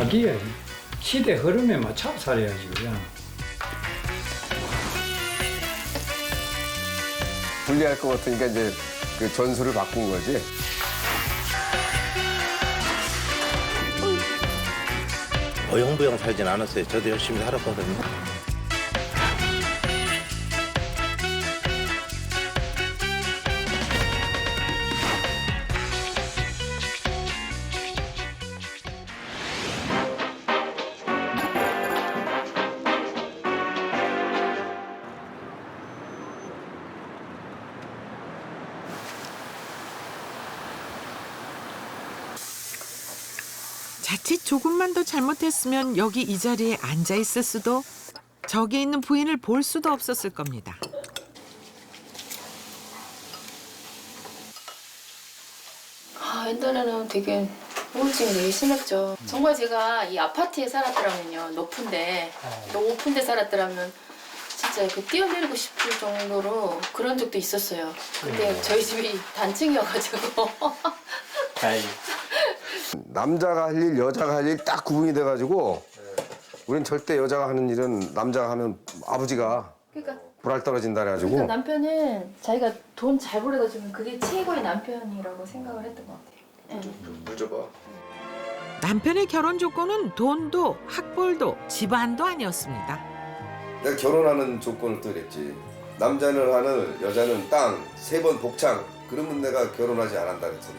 자기의 시대 흐름에 맞춰 살아야지 그냥. 불리할 것 같으니까 이제 그 전술을 바꾼 거지. 어영부영 살진 않았어요. 저도 열심히 살았거든요. 자칫 조금만 더 잘못했으면 여기 이 자리에 앉아 있을 수도, 저기 있는 부인을 볼 수도 없었을 겁니다. 옛날에는 되게 우울증이 되게 심했죠. 정말 제가 이 아파트에 살았더라면요, 높은데 살았더라면 진짜 그 뛰어내리고 싶을 정도로 그런 적도 있었어요. 근데 저희 집이 단층이어가지고. 남자가 할 일, 여자가 할 일 딱 구분이 돼가지고 우린 절대 여자가 하는 일은 남자가 하면 아버지가 그러니까 불알 떨어진다 그래가지고. 그러니까 남편은 자기가 돈 잘 벌어다 주면 그게 최고의 남편이라고 생각을 했던 것 같아요. 물 줘봐. 남편의 결혼 조건은 돈도 학벌도 집안도 아니었습니다. 내가 결혼하는 조건을 또 이랬지. 남자는 하늘, 여자는 땅, 3번 복창. 그러면 내가 결혼하지 않았다 그랬더니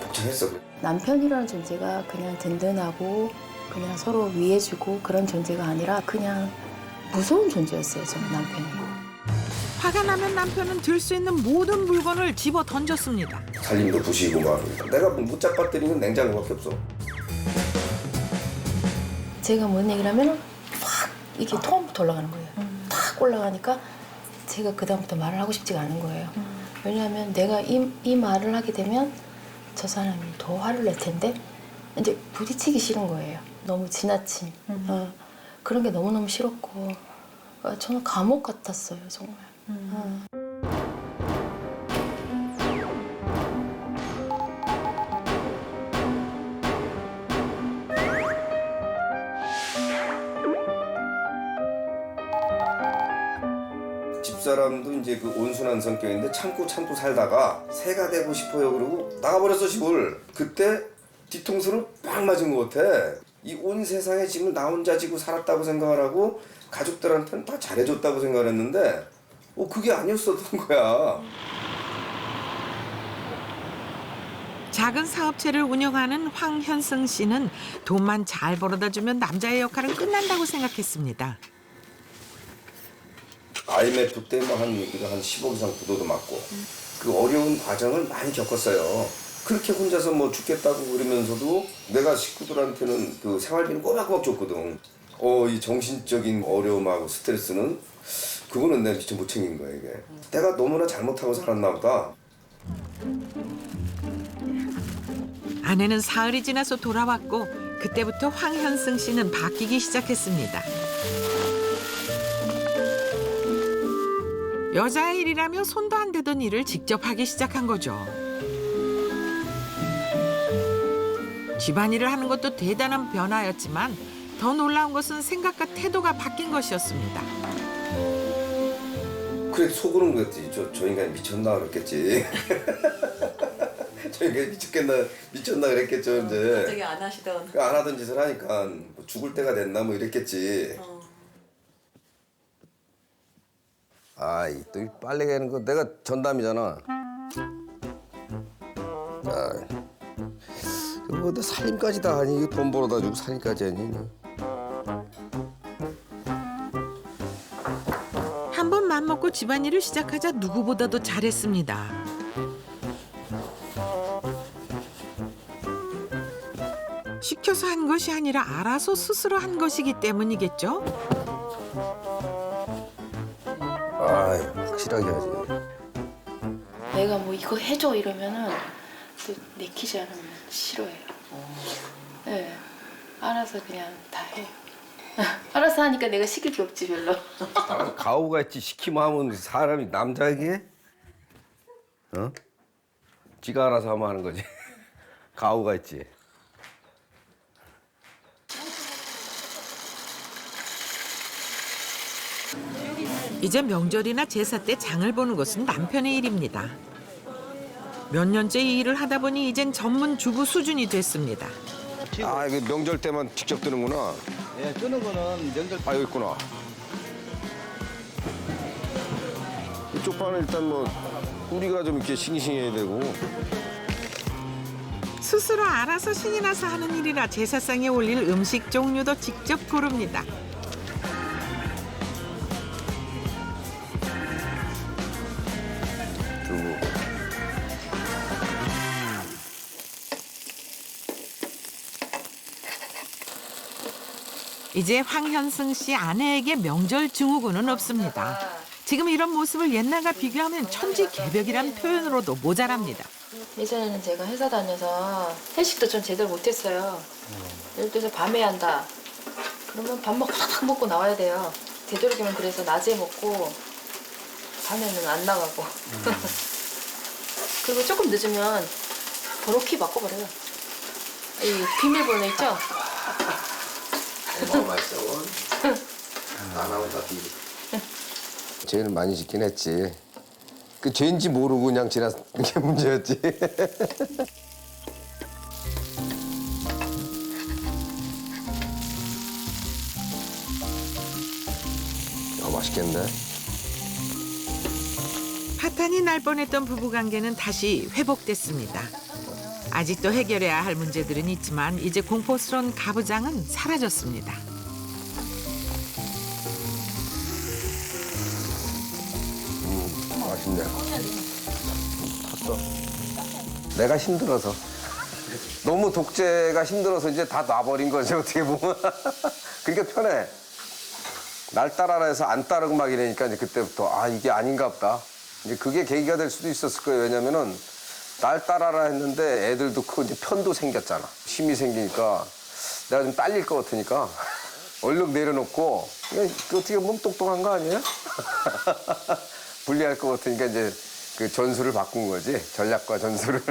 복창했어. 남편이라는 존재가 그냥 든든하고 그냥 서로 위해주고 그런 존재가 아니라 그냥 무서운 존재였어요, 저는 남편이. 화가 나면 남편은 들 수 있는 모든 물건을 집어 던졌습니다. 살림도 부시고 막. 내가 못 잡아뜨리는 냉장고밖에 없어. 제가 뭔 얘기를 하면 확 이렇게 처음부터 올라가는 거예요. 탁 올라가니까 제가 그다음부터 말을 하고 싶지가 않은 거예요. 왜냐하면 내가 이 말을 하게 되면 저 사람이 더 화를 낼 텐데 이제 부딪히기 싫은 거예요. 너무 지나친. 그런 게 너무너무 싫었고 저는 감옥 같았어요, 정말. 집사람도 이제 그 온순한 성격인데 참고 살다가 새가 되고 싶어요 그러고 나가버렸어 집을. 그때 뒤통수를 빡 맞은 것 같아. 이 온 세상의 짐을 나 혼자 지고 살았다고 생각을 하고 가족들한테는 다 잘해줬다고 생각을 했는데 그게 아니었었던 거야. 작은 사업체를 운영하는 황현승 씨는 돈만 잘 벌어다 주면 남자의 역할은 끝난다고 생각했습니다. IMF 때 한 10억 이상 부도도 맞고 그 어려운 과정을 많이 겪었어요. 그렇게 혼자서 뭐 죽겠다고 그러면서도 내가 식구들한테는 그 생활비는 꼬박꼬박 줬거든. 이 정신적인 어려움하고 스트레스는 그거는 내가 미처 못 챙긴 거야 이게. 내가 너무나 잘못하고 살았나 보다. 아내는 사흘이 지나서 돌아왔고 그때부터 황현승 씨는 바뀌기 시작했습니다. 여자의 일이라며 손도 안 대던 일을 직접 하기 시작한 거죠. 집안일을 하는 것도 대단한 변화였지만 더 놀라운 것은 생각과 태도가 바뀐 것이었습니다. 그래 속으로는 그랬지. 저 인간이 미쳤나 그랬겠지. 저 인간이 미쳤나 그랬겠죠 이제. 갑자기 안 하시던. 안 하던 짓을 하니까 뭐 죽을 때가 됐나 뭐 이랬겠지. 또 이 빨래 개는 거 내가 전담이잖아. 뭐 내 살림까지 다 하니 이거 돈 벌어다 주고 살림까지 하니. 한 번 맘먹고 집안일을 시작하자 누구보다도 잘했습니다. 시켜서 한 것이 아니라 알아서 스스로 한 것이기 때문이겠죠? 확실하게 하지. 내가 뭐 이거 해줘 이러면은 또 내키지 않으면 싫어해요. 네, 알아서 그냥 다 해요. 알아서 하니까 내가 시킬 게 없지 별로. 가오가 있지. 시키면 하면 사람이 남자에게 지가 알아서 하면 하는 거지. 가오가 있지. 이제 명절이나 제사 때 장을 보는 것은 남편의 일입니다. 몇 년째 이 일을 하다 보니 이젠 전문 주부 수준이 됐습니다. 아, 이거 명절 때만 직접 뜨는구나. 예, 뜨는 거는 명절 아, 여기 있구나. 이쪽 판은 일단 뭐 우리가 좀 이렇게 싱싱해야 되고. 스스로 알아서 신이 나서 하는 일이라 제사상에 올릴 음식 종류도 직접 고릅니다. 두부. 이제 황현승 씨 아내에게 명절 증후군은 없습니다. 지금 이런 모습을 옛날과 비교하면 천지개벽이란 표현으로도 모자랍니다. 예전에는 제가 회사 다녀서 회식도 좀 제대로 못했어요. 예를 들어서 밤에 한다. 그러면 밥 먹고 탁 먹고 나와야 돼요. 되도록이면 그래서 낮에 먹고 밤에는 안 나가고. 그리고 조금 늦으면 번호키 바꿔버려요. 이 비밀번호 있죠? 너무 맛있어. 안 나온다, 비비. 죄를 많이 짓긴 했지. 그 죄인지 모르고 그냥 지났는 게 문제였지. 맛있겠네. 파탄이 날 뻔했던 부부관계는 다시 회복됐습니다. 아직도 해결해야 할 문제들은 있지만 이제 공포스러운 가부장은 사라졌습니다. 맛있네. 내가 힘들어서. 너무 독재가 힘들어서 이제 다 놔버린 거지, 어떻게 보면. 그러니까 편해. 날 따라라 해서 안 따르고 막 이러니까 이제 그때부터 아, 이게 아닌가 보다. 이제 그게 계기가 될 수도 있었을 거예요. 왜냐면은 날 따라라 했는데 애들도 크고 이제 편도 생겼잖아. 힘이 생기니까 내가 좀 딸릴 것 같으니까 얼른 내려놓고 그냥 어떻게 보면 똑똑한 거 아니에요? 불리할 것 같으니까 이제 그 전술을 바꾼 거지. 전략과 전술을.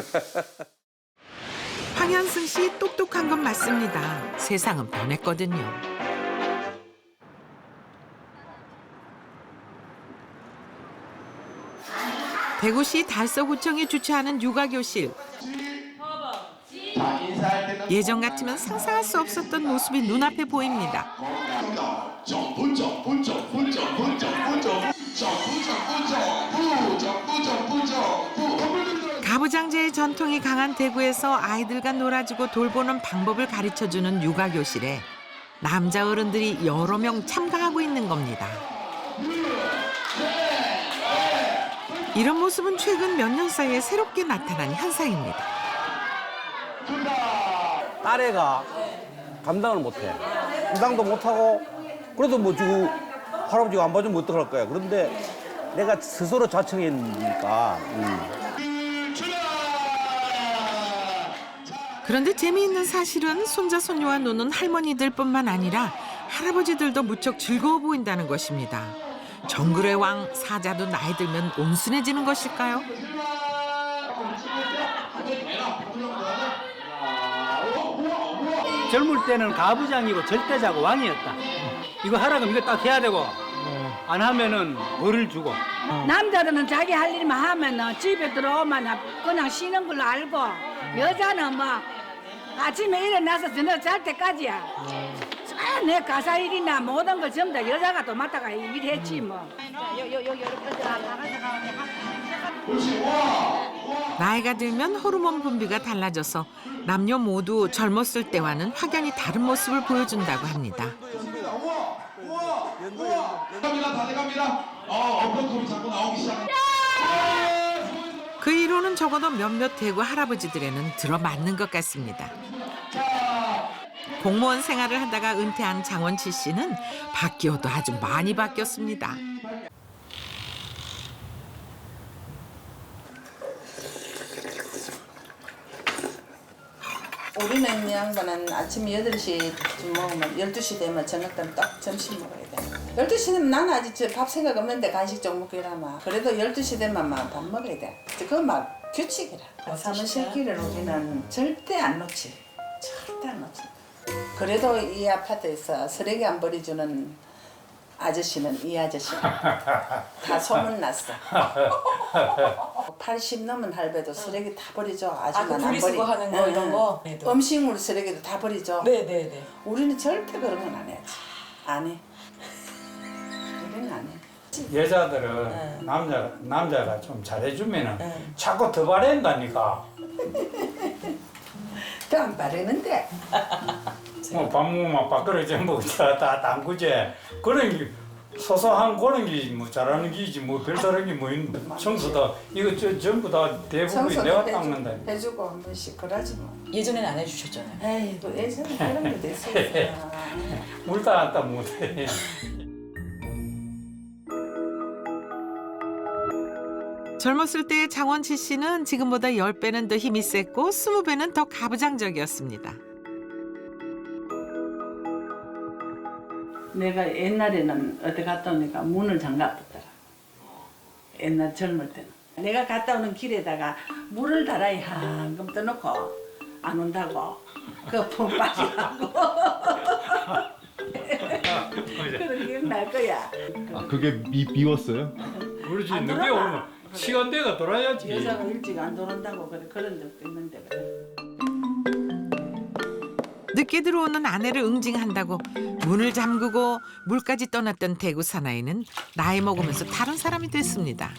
황현승 씨 똑똑한 건 맞습니다. 세상은 변했거든요. 대구시 달서구청이 주최하는 육아교실. 예전 같으면 상상할 수 없었던 모습이 눈앞에 보입니다. 가부장제의 전통이 강한 대구에서 아이들과 놀아주고 돌보는 방법을 가르쳐주는 육아교실에 남자 어른들이 여러 명 참가하고 있는 겁니다. 이런 모습은 최근 몇 년 사이에 새롭게 나타난 현상입니다. 딸애가 감당을 못해. 감당도 못하고 그래도 뭐 지금 할아버지가 안 봐주면 어떡할 거야. 그런데 내가 스스로 자청했으니까. 그런데 재미있는 사실은 손자 손녀와 노는 할머니들뿐만 아니라 할아버지들도 무척 즐거워 보인다는 것입니다. 정글의 왕 사자도 나이 들면 온순해지는 것일까요? 젊을 때는 가부장이고 절대자고 왕이었다. 이거 하라 그러면 이거 딱 해야 되고 안 하면은 벌을 주고. 남자들은 자기 할 일만 하면 집에 들어오면 그냥 쉬는 걸로 알고 여자는 뭐 아침에 일어나서 저녁 잘 때까지야. 내 가사 일이나 모든 걸 전부 다 여자가 또 맡아가 일했지 뭐. 나이가 들면 호르몬 분비가 달라져서 남녀 모두 젊었을 때와는 확연히 다른 모습을 보여준다고 합니다. 그 이론은 적어도 몇몇 대구 할아버지들에는 들어맞는 것 같습니다. 공무원 생활을 하다가 은퇴한 장원치 씨는 바뀌어도 아주 많이 바뀌었습니다. 우리는 양반은 아침 8시쯤 먹으면 12시 되면 저녁 때는 딱 점심 먹어야 돼. 12시 되면 나는 아직 밥 생각 없는데 간식 좀 먹기라마. 그래도 12시 되면 막 밥 먹어야 돼. 그거 막 규칙이라. 사무실기를 우리는 절대 안 놓지. 절대 안 놓지. 그래도 이 아파트에서 쓰레기 안 버려주는 아저씨는 이 아저씨 다 소문났어. 80 넘은 할배도 쓰레기 다 버리죠. 아줌마는 안 버리고 하는 거 이런 거. 음식물 쓰레기도 다 버리죠. 네네네. 우리는 절대 그런 건 안 해야지. 안 해. 우리는 안 해. 여자들은 남자가 좀 잘해주면은 자꾸 더 바란다니까. 또 안 바르는데. 뭐 밥 먹으면 밥그릇 전부 다 담그지. 그런 게 소소한 그런 게 뭐 잘하는 게지 뭐 별다른 게 뭐 있는데 청소다 이거 전부 다 대부분이 내가 닦는다. 해주고 한 번씩 그러지 뭐. 예전에는 안 해주셨잖아요. 에이구 예전에 그런 거 됐었어. 물다 안다 못해. 젊었을 때의 장원치 씨는 지금보다 10배는 더 힘이 셌고 20배는 더 가부장적이었습니다. 내가 옛날에는 어디 갔다 오니까 문을 잠갔더라. 옛날 젊을 때는. 내가 갔다 오는 길에다가 물을 달아야 한금 떠놓고 안 온다고. 그폰 빠지라고. 그런 기억 날 거야. 아 그게 미웠어요? 그렇지. 안 늦게 돌아가. 오면 시간대가 돌아야지. 여자가 일찍 안 들어온다고 그런 적도 있는데 그래. 늦게 들어오는 아내를 응징한다고 문을 잠그고 물까지 떠났던 대구 사나이는 나이 먹으면서 다른 사람이 됐습니다.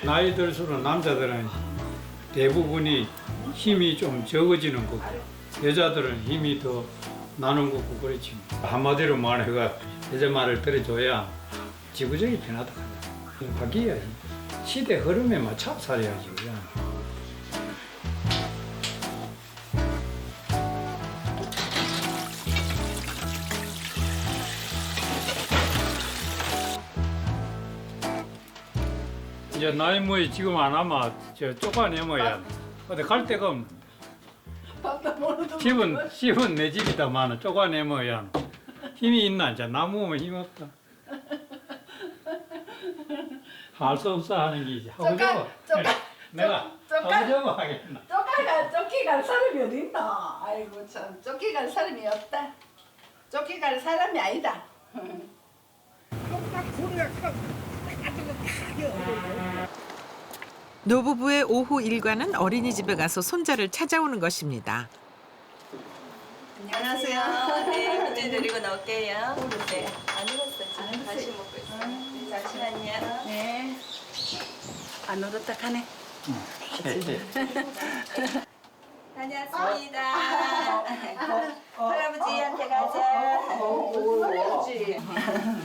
나이 들수록 남자들은 대부분이 힘이 좀 적어지는 거고 여자들은 힘이 더 나는 거고 그렇지. 한마디로 말해가 여자 말을 들어줘야 지구적인 변화도 간다. 바뀌어야지. 시대 흐름에 맞춰 살아야지. 그냥. 이제 나이 뭐에 지금 안 하면 저 쫓아내면야 어디 갈 데가 없는. 집은 내 집이다 마는 쫓아내면야 힘이 있나 이제 나무 오면 힘 없다. 할 수 없어 하는 게지. 하고자 내가 하고자 하겠나. 쫓기갈 사람이 어딨나? 아이고 참 쫓기갈 사람이 없다. 쫓기갈 사람이 아니다. 노부부의 오후 일과는 어린이집에 가서 손자를 찾아오는 것입니다. 안녕하세요. 네, 문제 드리고 나올게요. 네, 안 익었어. 지금 다시 먹고 있어요. 잠시만요. 네. 안 울었다 가네. 다녀왔습니다. 할아버지한테 가자.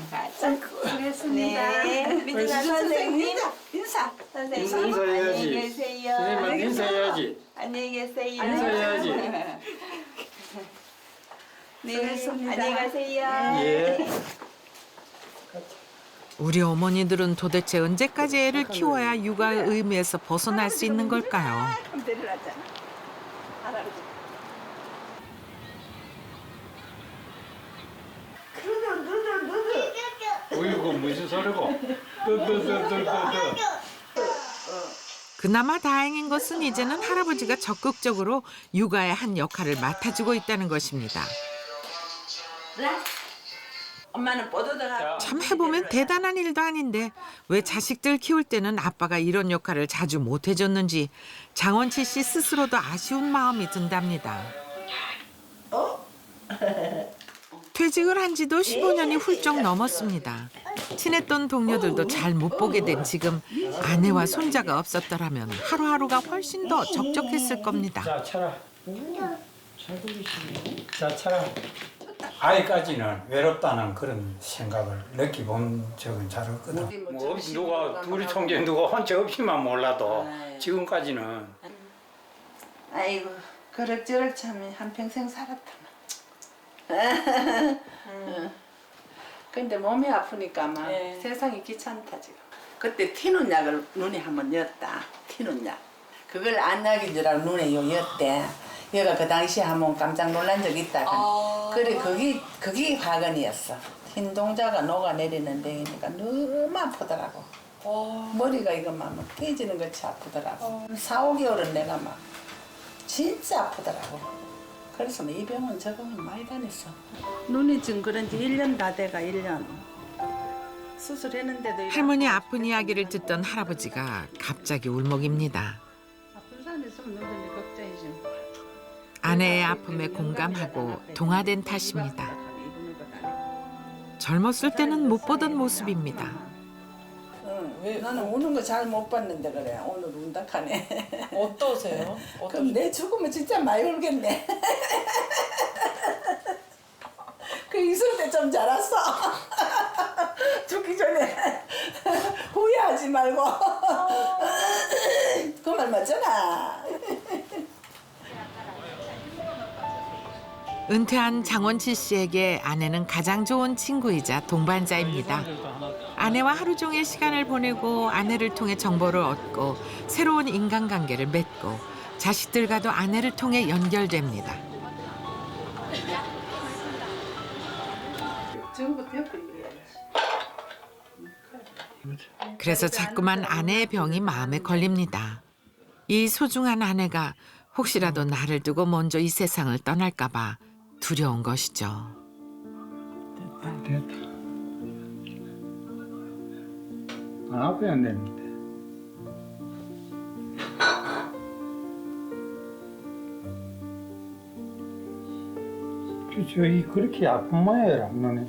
가자. 수고했습니다. 네, 민준아 선생님. 인사. 선생님. 인사해야지. 안녕히 계세요. 선생님한테 인사해야지. 안녕히 계세요. 인사해야지. 네, 수고했습니다. 안녕히 가세요. 예. 우리 어머니들은 도대체 언제까지 애를 키워야 육아의 의무에서 벗어날 수 있는 걸까요? 그럼 데려왔잖아. 할아버지. 어이구 무슨 소리고? 뜨뜨뜨뜨뜨. 그나마 다행인 것은 이제는 할아버지가 적극적으로 육아의 한 역할을 맡아주고 있다는 것입니다. 엄마는 뻗어다가. 참 해보면 대단한 일도 아닌데 왜 자식들 키울 때는 아빠가 이런 역할을 자주 못해줬는지 장원치 씨 스스로도 아쉬운 마음이 든답니다. 퇴직을 한 지도 15년이 훌쩍 넘었습니다. 친했던 동료들도 잘 못 보게 된 지금 아내와 손자가 없었더라면 하루하루가 훨씬 더 적적했을 겁니다. 자 차라. 잘 돌리시네. 자 차라. 아이까지는 외롭다는 그런 생각을 느껴본 적은 잘 없거든. 뭐 누가 둘이 통제 누가 혼자 없이만 몰라도 지금까지는. 아이고 그럭저럭 참 한평생 살았다. 근데 몸이 아프니까 막 세상이 귀찮다 지금. 그때 티눈 약을 눈에 한번 였다. 티눈 약. 그걸 안약인 줄 알고 눈에 요 였대. 얘가 그 당시에 한번 깜짝 놀란 적 있다. 그래 그게 화근이었어. 흰 동자가 녹아내리는 데니까 너무 아프더라고. 머리가 이것만 막 깨지는 것이 아프더라고. 4, 5개월은 내가 막 진짜 아프더라고. 그래서 이 병원 저 병원 많이 다녔어. 눈이 지금 그런 지 1년 다 돼가 1년. 수술했는데도 할머니 아픈 이야기를 듣던 할아버지가 갑자기 울먹입니다. 아픈 사람 있으면 눈이 걱정이지. 아내의 아픔에 공감하고 동화된 탓입니다. 젊었을 때는 못 보던 모습입니다. 응, 나는 우는 거 잘 못 봤는데 그래. 오늘 운다 카네. 어떠세요? 그럼 내 죽으면 진짜 많이 울겠네. 그 있을 때 좀 자랐어. 죽기 전에 후회하지 말고. 그 말 맞잖아. 은퇴한 장원칠 씨에게 아내는 가장 좋은 친구이자 동반자입니다. 아내와 하루 종일 시간을 보내고 아내를 통해 정보를 얻고 새로운 인간관계를 맺고 자식들과도 아내를 통해 연결됩니다. 그래서 자꾸만 아내의 병이 마음에 걸립니다. 이 소중한 아내가 혹시라도 나를 두고 먼저 이 세상을 떠날까 봐 두려운 것이죠. 됐다. 안 아프면 됩니다. 저기 그렇게 아픈 모양이라 안 나네.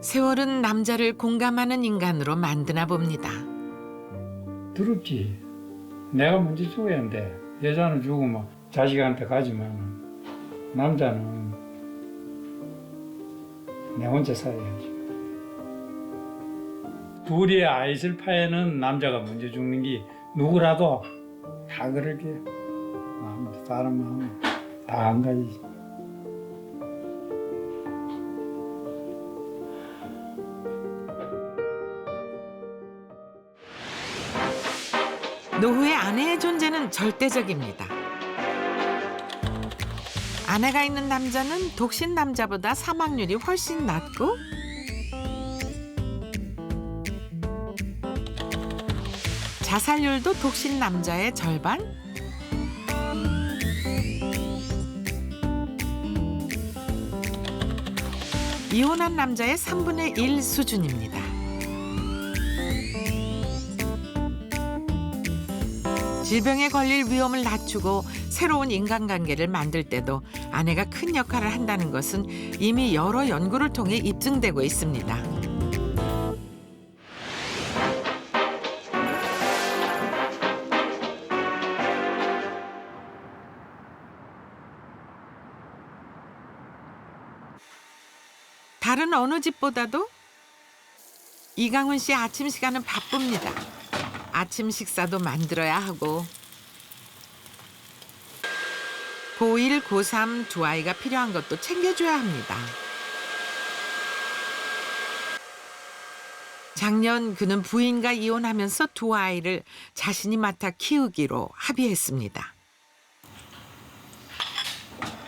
세월은 남자를 공감하는 인간으로 만드나 봅니다. 두렵지. 내가 먼저 죽어야 한대. 여자는 죽으면 자식한테 가지만 남자는 내 혼자 살아야지. 둘이 아이를 파에는 남자가 먼저 죽는 게 누구라도 다 그렇게 사람 마음 다 한 가지지. 노후의 아내의 존재는 절대적입니다. 아내가 있는 남자는 독신 남자보다 사망률이 훨씬 낮고 자살률도 독신 남자의 절반? 이혼한 남자의 3분의 1 수준입니다. 질병에 걸릴 위험을 낮추고 새로운 인간관계를 만들 때도 아내가 큰 역할을 한다는 것은 이미 여러 연구를 통해 입증되고 있습니다. 다른 어느 집보다도 이강훈 씨 아침 시간은 바쁩니다. 아침 식사도 만들어야 하고 고1, 고3 두 아이가 필요한 것도 챙겨줘야 합니다. 작년 그는 부인과 이혼하면서 두 아이를 자신이 맡아 키우기로 합의했습니다.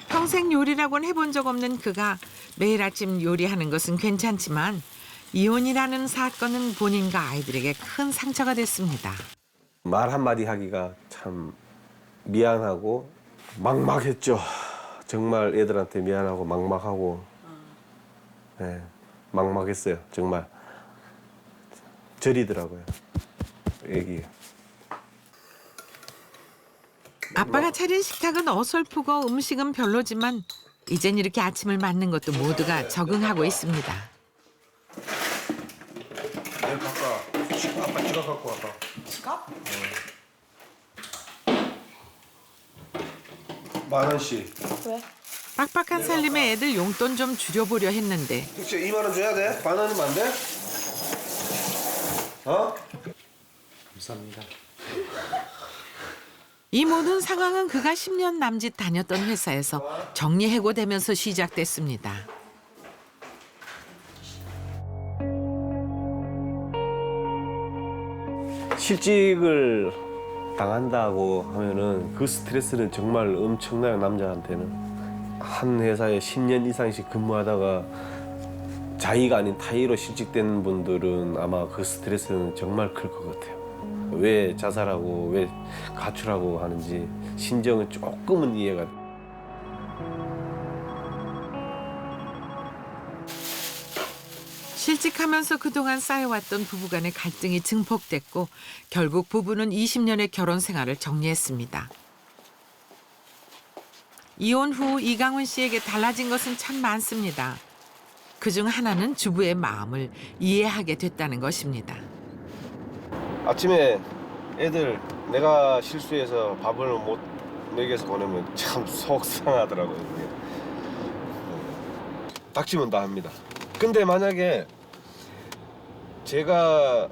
평생 요리라고는 해본 적 없는 그가 매일 아침 요리하는 것은 괜찮지만 이혼이라는 사건은 본인과 아이들에게 큰 상처가 됐습니다. 말 한마디 하기가 참 미안하고 막막했죠. 정말 애들한테 미안하고 막막하고 네, 막막했어요. 정말 저리더라고요. 애기. 아빠가 차린 식탁은 어설프고 음식은 별로지만 이젠 이렇게 아침을 맞는 것도 모두가 적응하고 있습니다. 내일 바꿔. 아빠 지갑 갖고 와봐. 지갑? 10,000원씩. 왜? 빡빡한 살림에 애들 용돈 좀 줄여보려 했는데 혹시 2만 원 줘야 돼? 반 원이면 안 돼? 어? 감사합니다. 이 모든 상황은 그가 10년 남짓 다녔던 회사에서 정리해고되면서 시작됐습니다. 실직을 당한다고 하면은 그 스트레스는 정말 엄청나요. 남자한테는 한 회사에 10년 이상씩 근무하다가 자의가 아닌 타의로 실직된 분들은 아마 그 스트레스는 정말 클 것 같아요. 왜 자살하고 왜 가출하고 하는지 심정은 조금은 이해가 돼요. 실직하면서 그동안 쌓여왔던 부부간의 갈등이 증폭됐고 결국 부부는 20년의 결혼 생활을 정리했습니다. 이혼 후 이강훈 씨에게 달라진 것은 참 많습니다. 그중 하나는 주부의 마음을 이해하게 됐다는 것입니다. 아침에 애들 내가 실수해서 밥을 못 먹여서 보내면 참 속상하더라고요. 닥치면 다 합니다. 근데 만약에 제가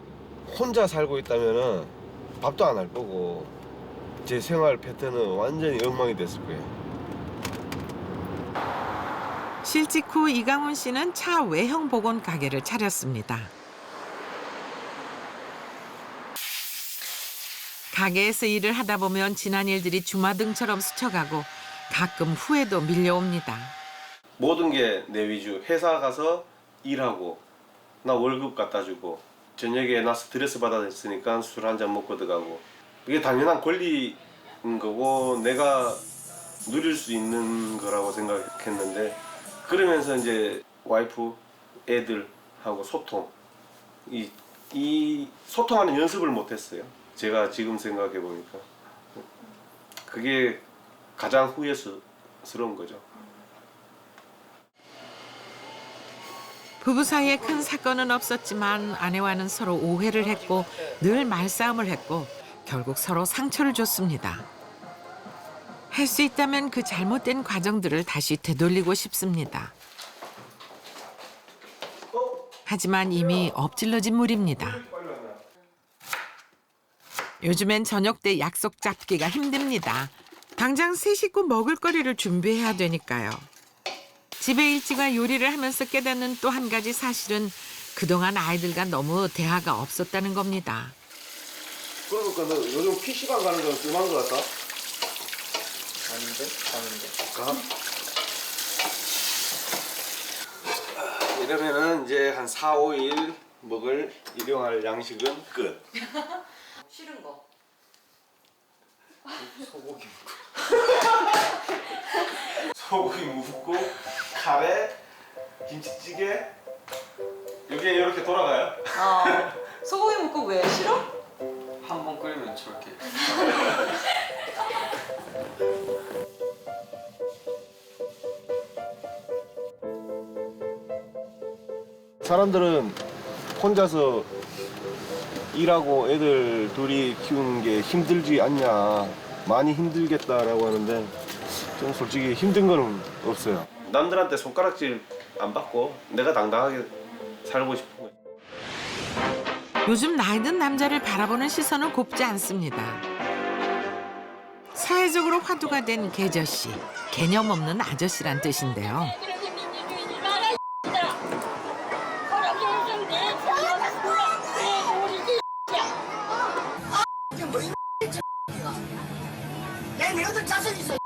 혼자 살고 있다면은 밥도 안 할 거고 제 생활 패턴은 완전히 엉망이 됐을 거예요. 실직 후 이강훈 씨는 차 외형 복원 가게를 차렸습니다. 가게에서 일을 하다 보면 지난 일들이 주마등처럼 스쳐가고 가끔 후회도 밀려옵니다. 모든 게 내 위주. 회사 가서 일하고 나 월급 갖다 주고 저녁에 나 스트레스 받았으니까 술 한 잔 먹고 들어가고 이게 당연한 권리인 거고 내가 누릴 수 있는 거라고 생각했는데 그러면서 이제 와이프, 애들하고 소통 이 소통하는 연습을 못했어요. 제가 지금 생각해 보니까 그게 가장 후회스러운 거죠. 부부 사이에 큰 사건은 없었지만 아내와는 서로 오해를 했고 늘 말싸움을 했고 결국 서로 상처를 줬습니다. 할 수 있다면 그 잘못된 과정들을 다시 되돌리고 싶습니다. 하지만 이미 엎질러진 물입니다. 요즘엔 저녁 때 약속 잡기가 힘듭니다. 당장 세 식구 먹을 거리를 준비해야 되니까요. 집에 일찍와 요리를 하면서 깨닫는 또 한 가지 사실은 그동안 아이들과 너무 대화가 없었다는 겁니다. 그러니까 너 요즘 PC방 가는 건 쓸만한 것 같다? 가는데? 이러면은 이제 한 4, 5일 먹을 일용할 양식은 끝. 싫은 거. 소고기 소고기 묵고 카레, 김치찌개 이게 이렇게 돌아가요? 소고기 먹고 왜 싫어? 한 번 끓이면 저렇게. 사람들은 혼자서 일하고 애들 둘이 키우는 게 힘들지 않냐, 많이 힘들겠다라고 하는데 좀 솔직히 힘든 거는 없어요. 남들한테 손가락질 안 받고 내가 당당하게 살고 싶은 거죠. 요즘 나이 든 남자를 바라보는 시선은 곱지 않습니다. 사회적으로 화두가 된 계저씨, 개념 없는 아저씨란 뜻인데요. 내가 자신 있어.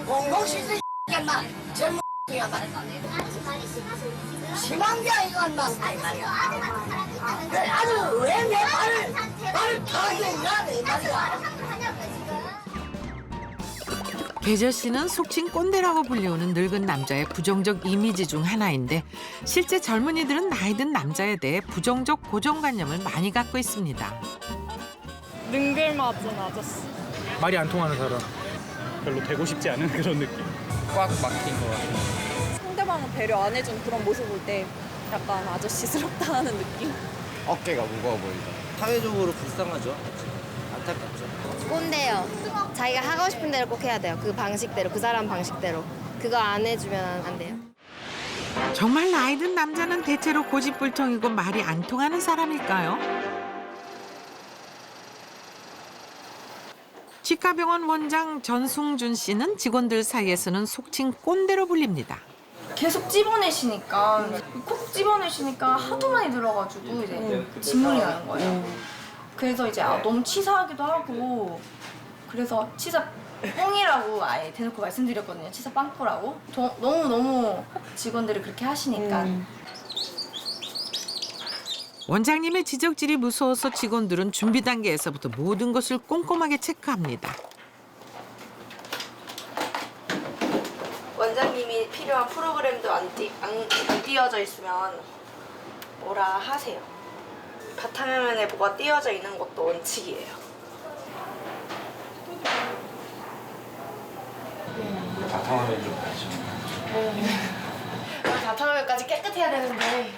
공공시설 인마 젊은 심한 게 이거 인마. 아주 왜 내 말을 편하게 해야 돼 말이야. 계저씨는 속칭 꼰대라고 불리우는 늙은 남자의 부정적 이미지 중 하나인데 실제 젊은이들은 나이 든 남자에 대해 부정적 고정관념을 많이 갖고 있습니다. 능글맞은 아저씨. 말이 안 통하는 사람. 별로 되고 싶지 않은 그런 느낌. 꽉 막힌 것 같아요. 상대방을 배려 안 해준 그런 모습 볼 때 약간 아저씨스럽다 하는 느낌? 어깨가 무거워 보인다. 사회적으로 불쌍하죠. 안타깝죠. 꼰대요. 자기가 하고 싶은 대로 꼭 해야 돼요. 그 방식대로, 그 사람 방식대로. 그거 안 해주면 안 돼요. 정말 나이 든 남자는 대체로 고집불통이고 말이 안 통하는 사람일까요? 치과병원 원장 전승준 씨는 직원들 사이에서는 속칭 꼰대로 불립니다. 계속 찝어내시니까 콕 찝어내시니까 하도 많이 들어가지고 이제 진물이 나는 거예요. 그래서 이제 너무 치사하기도 하고 그래서 치사 뻥이라고 아예 대놓고 말씀드렸거든요. 치사 빵꾸라고. 너무 직원들이 그렇게 하시니까. 원장님의 지적질이 무서워서 직원들은 준비 단계에서부터 모든 것을 꼼꼼하게 체크합니다. 원장님이 필요한 프로그램도 안 띄어져 있으면 뭐라 하세요. 바탕화면에 뭐가 띄어져 있는 것도 원칙이에요. 바탕화면 좀 다시. 바탕화면까지 깨끗해야 되는데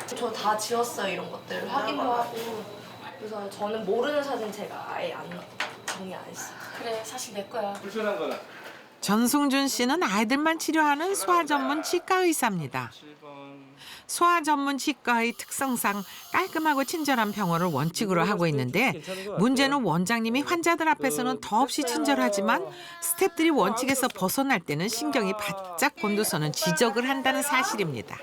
저 다 지웠어요. 이런 것들 확인도 하고. 그래서 저는 모르는 사진 제가 아예 정리 안 했어요. 그래 사실 내 거야. 불편한 거는 전승준 씨는 아이들만 치료하는 소아 전문 치과 의사입니다. 소아 전문 치과의 특성상 깔끔하고 친절한 병원을 원칙으로 하고 있는데 문제는 원장님이 환자들 앞에서는 더없이 친절하지만 스태프들이 원칙에서 벗어날 때는 신경이 바짝 곤두서는 지적을 한다는 사실입니다.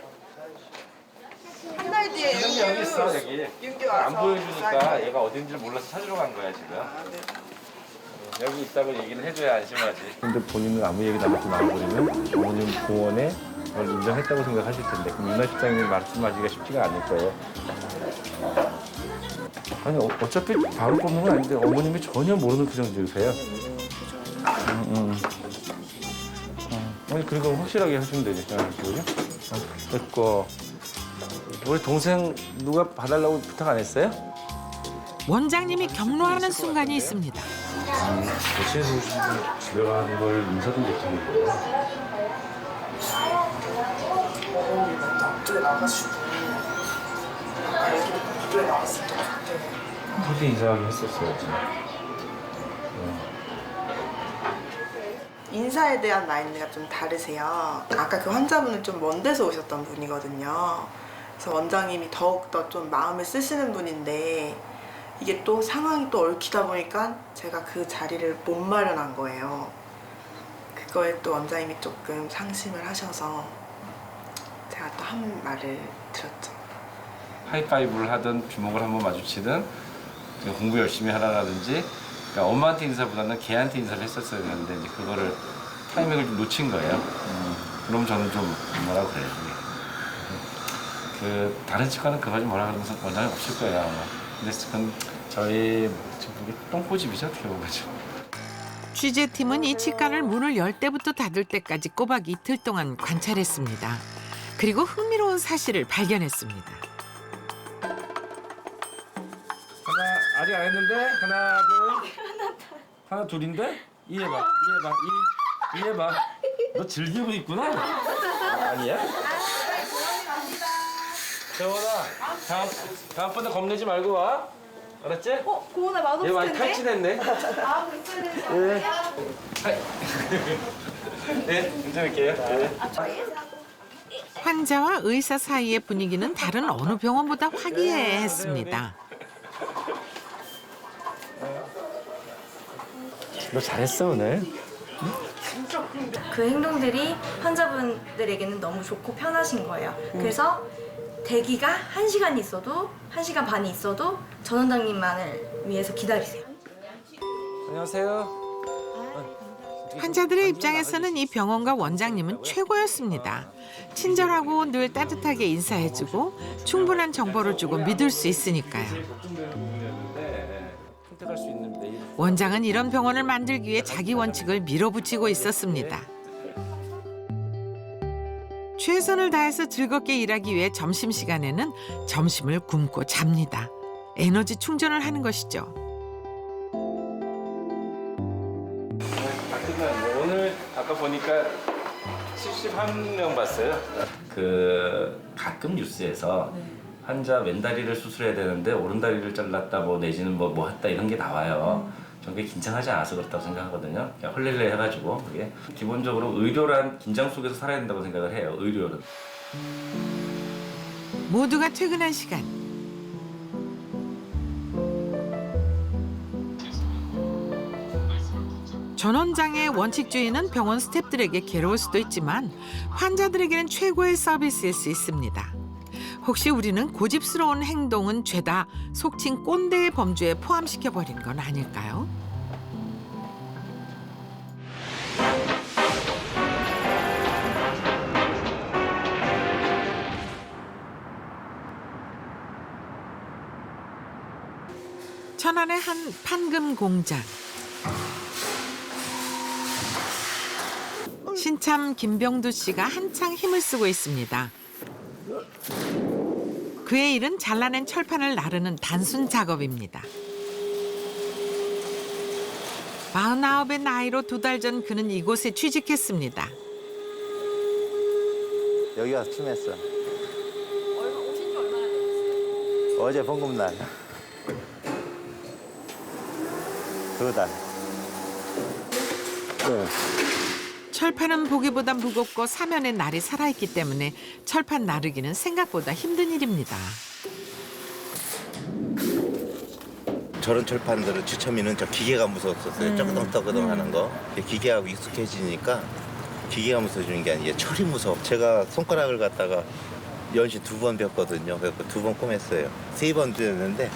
한 달 뒤에 여기 있어 여기. 윤기 안 와서 보여주니까 얘가 어딘지 몰라서 찾으러 간 거야 지금. 여기 있다고 얘기를 해줘야 안심하지. 근데 본인은 아무 얘기도 안 하고 나와버리면 어머님 공원에 그걸 인정했다고 생각하실 텐데 그럼 윤아 실장님이 말씀하기가 쉽지가 않을 거예요. 아니 어차피 바로 뽑는 건 아닌데 어머님이 전혀 모르는 표정 지으세요. 아니 그러니까 확실하게 하시면 되지. 그죠? 됐고 우리 동생 누가 봐달라고 부탁 안 했어요? 원장님이 격노하는 순간이 있습니다. 도시에서 오신 분 집에 가는 걸 인사도 못하는 거예요. 어떻게 나가시고 애기도 어떻게 나갔을 것 같아. 그렇게 인사하긴 했었어요. 인사에 대한 마인드가 좀 다르세요. 아까 그 환자분은 좀 먼 데서 오셨던 분이거든요. 그래서 원장님이 더욱더 좀 마음을 쓰시는 분인데 이게 또 상황이 또 얽히다 보니까 제가 그 자리를 못 마련한 거예요. 그거에 또 원장님이 조금 상심을 하셔서 제가 또 한 말을 들었죠. 하이파이브를 하든 주먹을 한번 마주치든 공부 열심히 하라라든지 그러니까 엄마한테 인사보다는 걔한테 인사를 했었어야 되는데 이제 그거를 타이밍을 좀 놓친 거예요. 그럼 저는 좀 뭐라 그래요. 그 다른 치과는 그거 좀 뭐라 그러면서 원장이 없을 거예요 아마. 근데 그건 저희 똥꼬집이죠 어떻게 보면. 취재팀은 이 치과를 문을 열 때부터 닫을 때까지 꼬박 이틀 동안 관찰했습니다. 그리고 흥미로운 사실을 발견했습니다. 하나 아직 안 했는데 하나 둘 하나 둘인데 이해봐 이해봐 너 즐기고 있구나. 아니야? 재원아 다음번에 겁내지 말고 와. 알았지? 고은아 맛없을 얘 많이 텐데? 탈진했네. 아 괜찮은데. 네 괜찮을게요. 네. 환자와 의사 사이의 분위기는 다른 어느 병원보다 화기애애했습니다. 너 잘했어 오늘. 그 행동들이 환자분들에게는 너무 좋고 편하신 거예요. 그래서 대기가 1시간이 있어도 1시간 반이 있어도 전 원장님만을 위해서 기다리세요. 안녕하세요. 환자들의 입장에서는 이 병원과 원장님은 최고였습니다. 친절하고 늘 따뜻하게 인사해주고 충분한 정보를 주고 믿을 수 있으니까요. 선택할 수 있는 원장은 이런 병원을 만들기 위해 자기 원칙을 밀어붙이고 있었습니다. 최선을 다해서 즐겁게 일하기 위해 점심시간에는 점심을 굶고 잡니다. 에너지 충전을 하는 것이죠. 오늘 아까 보니까 71명 봤어요. 그 가끔 뉴스에서 환자 왼다리를 수술해야 되는데 오른다리를 잘랐다 뭐 내지는 뭐 했다 이런 게 나와요. 전 그게 긴장하지 않아서 그렇다고 생각하거든요. 그냥 헐렐레 해가지고 그게 기본적으로 의료란 긴장 속에서 살아야 된다고 생각을 해요. 의료는. 모두가 퇴근한 시간. 전 원장의 원칙주의는 병원 스태프들에게 괴로울 수도 있지만 환자들에게는 최고의 서비스일 수 있습니다. 혹시 우리는 고집스러운 행동은 죄다 속칭 꼰대의 범주에 포함시켜버린 건 아닐까요? 천안의 한 판금 공장. 신참 김병두 씨가 한창 힘을 쓰고 있습니다. 그의 일은 잘라낸 철판을 나르는 단순 작업입니다. 49의 나이로 2달 전 그는 이곳에 취직했습니다. 여기 와서 취했어. 오신 지 얼마나 되셨어요? 어제 봉급날. 2달. 네. 철판은 보기보다 무겁고 사면에 날이 살아있기 때문에 철판 나르기는 생각보다 힘든 일입니다. 저런 철판들은 주첨이는 저 기계가 무서웠었어요. 떠그덩떠그덩 하는 거. 기계하고 익숙해지니까 기계가 무서워지는 게 아니라 철이 무서워. 제가 손가락을 갖다가 연신 2번 벽거든요. 그래서 2번 꼬맸어요. 3번 됐는데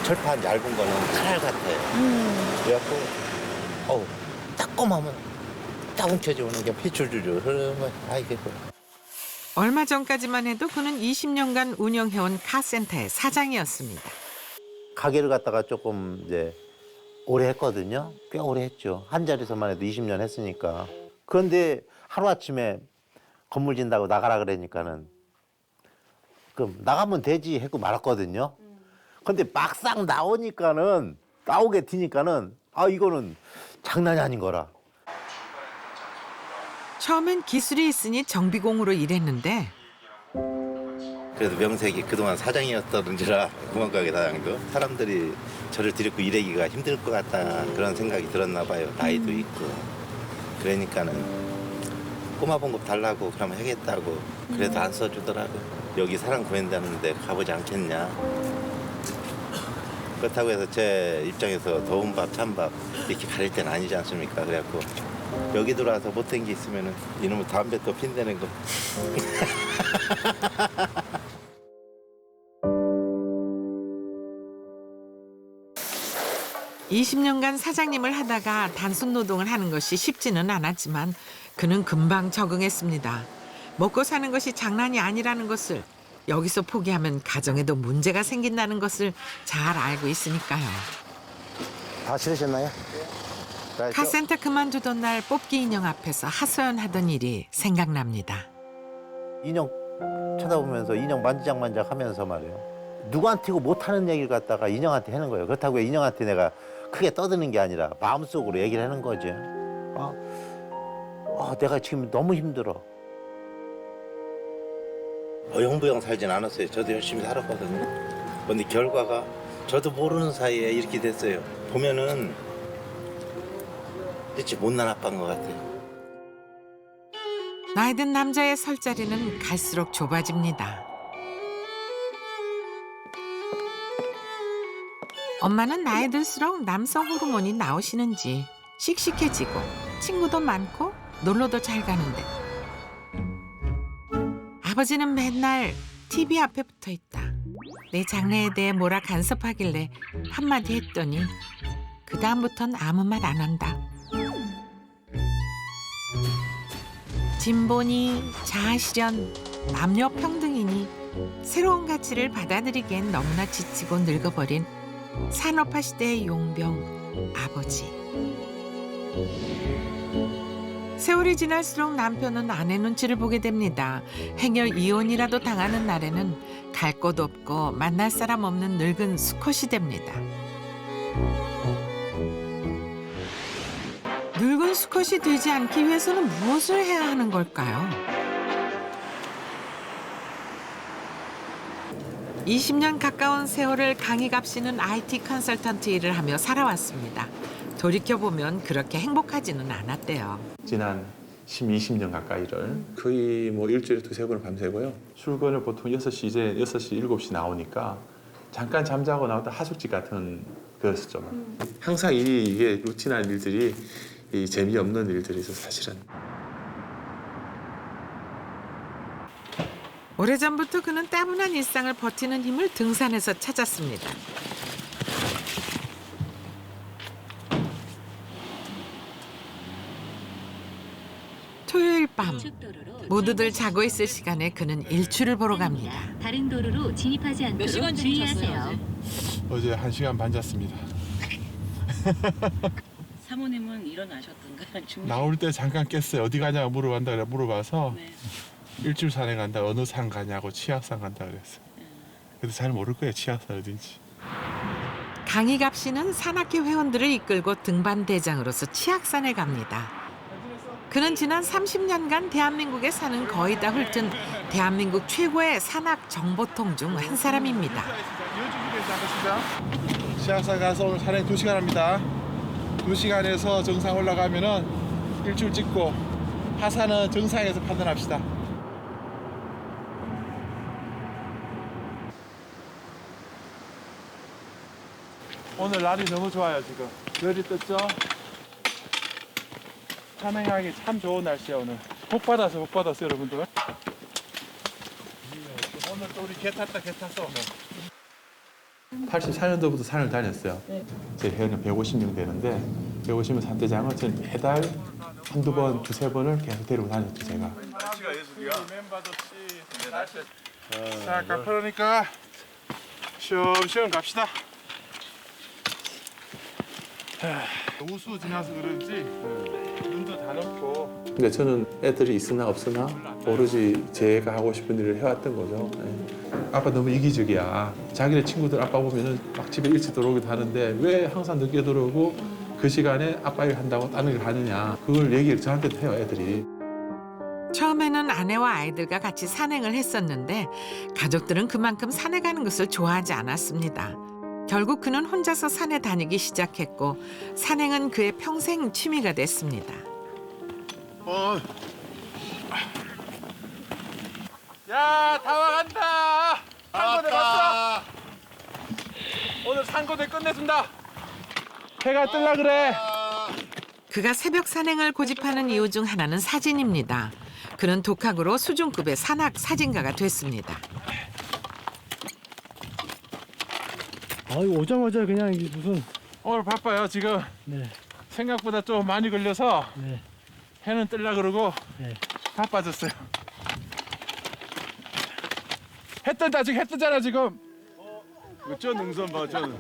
철판 얇은 거는 칼 같아요. 그래갖고 딱 꼬마면 딱 움켜쥐는 게 피줄줄줄 흐르면 이게 얼마 전까지만 해도 그는 20년간 운영해온 카센터의 사장이었습니다. 가게를 갖다가 조금 이제 오래 했거든요. 꽤 오래 했죠. 한 자리에서만 해도 20년 했으니까. 그런데 하루아침에 건물 진다고 나가라 그러니까는 그럼 나가면 되지 했고 말았거든요. 근데 막상 나오게 되니까는 이거는 장난이 아닌 거라. 처음엔 기술이 있으니 정비공으로 일했는데 그래도 명색이 그동안 사장이었던지라 구멍가게 사장도 사람들이 저를 들이고 일하기가 힘들 것 같다 그런 생각이 들었나 봐요. 나이도 있고 그러니까는 꼬마 봉급 달라고 그러면 하겠다고 그래도 안 써주더라고. 여기 사람 구한다는데 가보지 않겠냐. 그렇다고 해서 제 입장에서 더운 밥 찬밥 이렇게 가릴 때는 아니지 않습니까. 그래갖고 여기 들어와서 못한 게 있으면은 이놈의 담배 또 핀대는 거. 20년간 사장님을 하다가 단순 노동을 하는 것이 쉽지는 않았지만 그는 금방 적응했습니다. 먹고 사는 것이 장난이 아니라는 것을, 여기서 포기하면 가정에도 문제가 생긴다는 것을 잘 알고 있으니까요. 다 실으셨나요? 카센터 그만두던 날 뽑기 인형 앞에서 하소연하던 일이 생각납니다. 인형 쳐다보면서 인형 만지작만지작 하면서 말이에요. 누구한테고 못하는 얘기를 갖다가 인형한테 하는 거예요. 그렇다고 인형한테 내가 크게 떠드는 게 아니라 마음속으로 얘기를 하는 거지. 내가 지금 너무 힘들어. 어영부영 살진 않았어요. 저도 열심히 살았거든요. 그런데 결과가 저도 모르는 사이에 이렇게 됐어요. 보면은 진짜 못난 아빠인 것 같아요. 나이 든 남자의 설 자리는 갈수록 좁아집니다. 엄마는 나이 들수록 남성 호르몬이 나오시는지 씩씩해지고 친구도 많고 놀러도 잘 가는데 아버지는 맨날 TV 앞에 붙어 있다. 내 장래에 대해 뭐라 간섭하길래 한마디 했더니 그 다음부턴 아무 말 안 한다. 진보니 자아실현, 남녀 평등이니 새로운 가치를 받아들이기엔 너무나 지치고 늙어버린 산업화 시대의 용병 아버지. 세월이 지날수록 남편은 아내 눈치를 보게 됩니다. 행여 이혼이라도 당하는 날에는 갈 곳 없고 만날 사람 없는 늙은 수컷이 됩니다. 늙은 수컷이 되지 않기 위해서는 무엇을 해야 하는 걸까요? 20년 가까운 세월을 강희갑 씨는 IT 컨설턴트 일을 하며 살아왔습니다. 돌이켜보면 그렇게 행복하지는 않았대요. 지난 20년 가까이를 거의 뭐 일주일에 2-3번을 밤새고요. 출근을 보통 6시, 이제 6시, 7시 나오니까 잠깐 잠자고 나왔다 하숙집 같은 거였었죠. 항상 이게 루틴한 일들이 이 재미없는 일들이죠, 사실은. 오래전부터 그는 따분한 일상을 버티는 힘을 등산에서 찾았습니다. 토요일 밤 모두들 자고 있을 시간에 그는 일출을 보러 갑니다. 다른 도로로 진입하지 않도록 주의하세요. 어제 1시간 반 잤습니다. 사모님은 일어나셨던가요? 나올 때 잠깐 깼어요. 어디 가냐고 물어봐서 네. 일출 산에 간다. 어느 산 가냐고 치악산 간다 그랬어요. 그래도 잘 모를 거예요. 치악산 어딘지. 강희갑 씨는 산악회 회원들을 이끌고 등반 대장으로서 치악산에 갑니다. 그는 지난 30년간 대한민국의 산은 거의 다 훑은 대한민국 최고의 산악 정보통 중 한 사람입니다. 치악산 가서 오늘 산행 2시간 합니다. 2시간에서 정상 올라가면은 일출 찍고 하산은 정상에서 판단합시다. 오늘 날이 너무 좋아요. 지금 별이 떴죠? 산행하기 참 좋은 날씨야. 오늘 복 받았어요 여러분들. 오늘 또 우리 개 탔어 오늘. 84년도부터 산을 다녔어요. 제 회원은 150명 되는데 150명 산대장은 전 매달 한두 번, 두세 번을 계속 데리고 다녔죠, 제가. 날씨가 예술이야. 자, 가파르니까 쉬엄쉬엄 갑시다. 우수 지나서 그런지 눈도 다 높고. 근데 저는 애들이 있으나 없으나 오로지 제가 하고 싶은 일을 해왔던 거죠. 아빠 너무 이기적이야. 자기네 친구들 아빠 보면은 막 집에 일찍 들어오기도 하는데 왜 항상 늦게 들어오고 그 시간에 아빠 일 한다고 다른 일 하느냐. 그걸 얘기를 저한테도 해요, 애들이. 처음에는 아내와 아이들과 같이 산행을 했었는데 가족들은 그만큼 산에 가는 것을 좋아하지 않았습니다. 결국 그는 혼자서 산에 다니기 시작했고 산행은 그의 평생 취미가 됐습니다. 야, 다 와간다. 산고대 왔어. 오늘 산고대 끝내준다. 해가 뜰라 그래. 그가 새벽 산행을 고집하는 이유 중 하나는 사진입니다. 그는 독학으로 수준급의 산악 사진가가 됐습니다. 아유, 오자마자 그냥 이게 무슨. 오늘 바빠요 지금. 네. 생각보다 좀 많이 걸려서 네. 해는 뜰라 그러고 네. 바빠졌어요. 해 뜬다. 지금 해 뜨잖아 지금. 저 능선 봐. 저는.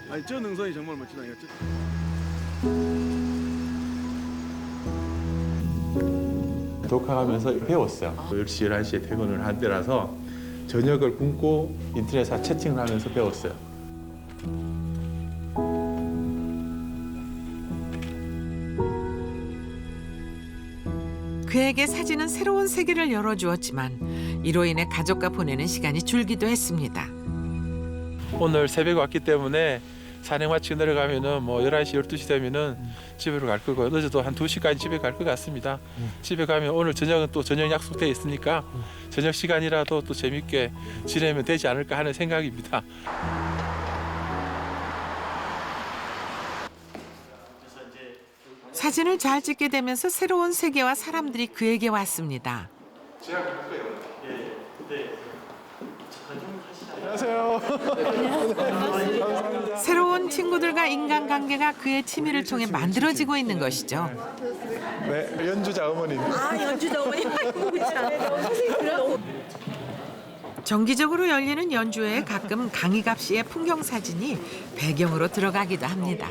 아니 저 능선이 정말 멋지다. 독학하면서 배웠어요. 10시, 11시에 퇴근을 한 때라서 저녁을 굶고 인터넷에 채팅을 하면서 배웠어요. 그에게 사진은 새로운 세계를 열어주었지만 이로 인해 가족과 보내는 시간이 줄기도 했습니다. 오늘 새벽에 왔기 때문에 산행 마치고 내려가면은 뭐 11시, 12시 되면은 집으로 갈 거고 어제도 한 2시까지 집에 갈 것 같습니다. 집에 가면 오늘 저녁은 또 저녁 약속돼 있으니까 저녁 시간이라도 또 재밌게 지내면 되지 않을까 하는 생각입니다. 사진을 잘 찍게 되면서 새로운 세계와 사람들이 그에게 왔습니다. 안녕하세요. 새로운 친구들과 인간관계가 그의 취미를 통해 만들어지고 있는 것이죠. 네, 연주자 어머님. 아, 연주자 어머님. 정기적으로 열리는 연주회에 가끔 강희갑 씨의 풍경 사진이 배경으로 들어가기도 합니다.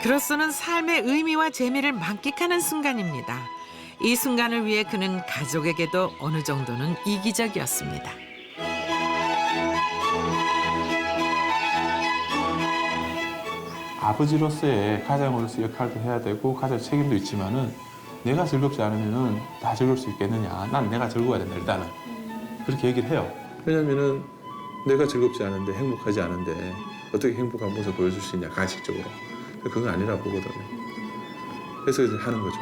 그로서는 삶의 의미와 재미를 만끽하는 순간입니다. 이 순간을 위해 그는 가족에게도 어느 정도는 이기적이었습니다. 아버지로서의 가장으로서 역할도 해야 되고 가장 책임도 있지만은 내가 즐겁지 않으면은 다 즐거울 수 있겠느냐. 난 내가 즐거워야 된다 일단은. 그렇게 얘기를 해요. 왜냐면은 내가 즐겁지 않은데 행복하지 않은데 어떻게 행복한 모습을 보여줄 수 있냐 가식적으로. 그건 아니라고 보거든요. 그래서 이제 하는 거죠.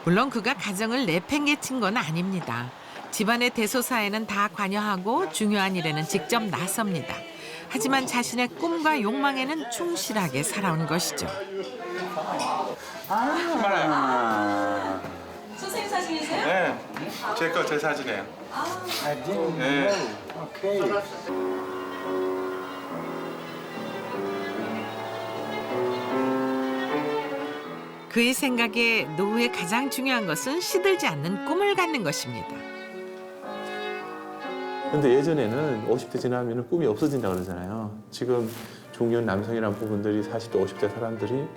물론 그가 가정을 내팽개친 건 아닙니다. 집안의 대소사에는 다 관여하고 중요한 일에는 직접 나섭니다. 하지만 자신의 꿈과 욕망에는 충실하게 살아온 것이죠. 선생님 사진이세요? 네, 제 사진이에요. 네. 그의 생각에 노후에 가장 중요한 것은 시들지 않는 꿈을 갖는 것입니다. 근데 예전에는 50대 지나면 꿈이 없어진다고 그러잖아요. 지금 중년 남성이란 부분들이 40대, 50대 사람들이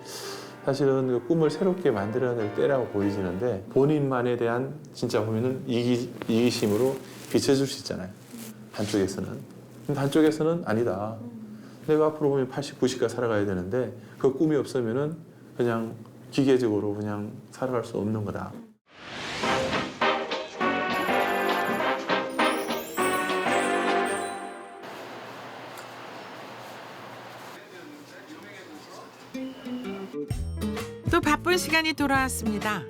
사실은 그 꿈을 새롭게 만들어낼 때라고 보이지는데 본인만에 대한 진짜 보면은 이기심으로 비춰줄 수 있잖아요. 한쪽에서는. 근데 한쪽에서는 아니다. 내가 앞으로 보면 80, 90까지 살아가야 되는데 그 꿈이 없으면은 그냥 기계적으로 그냥 살아갈 수 없는 거다. 또 바쁜 시간이 돌아왔습니다.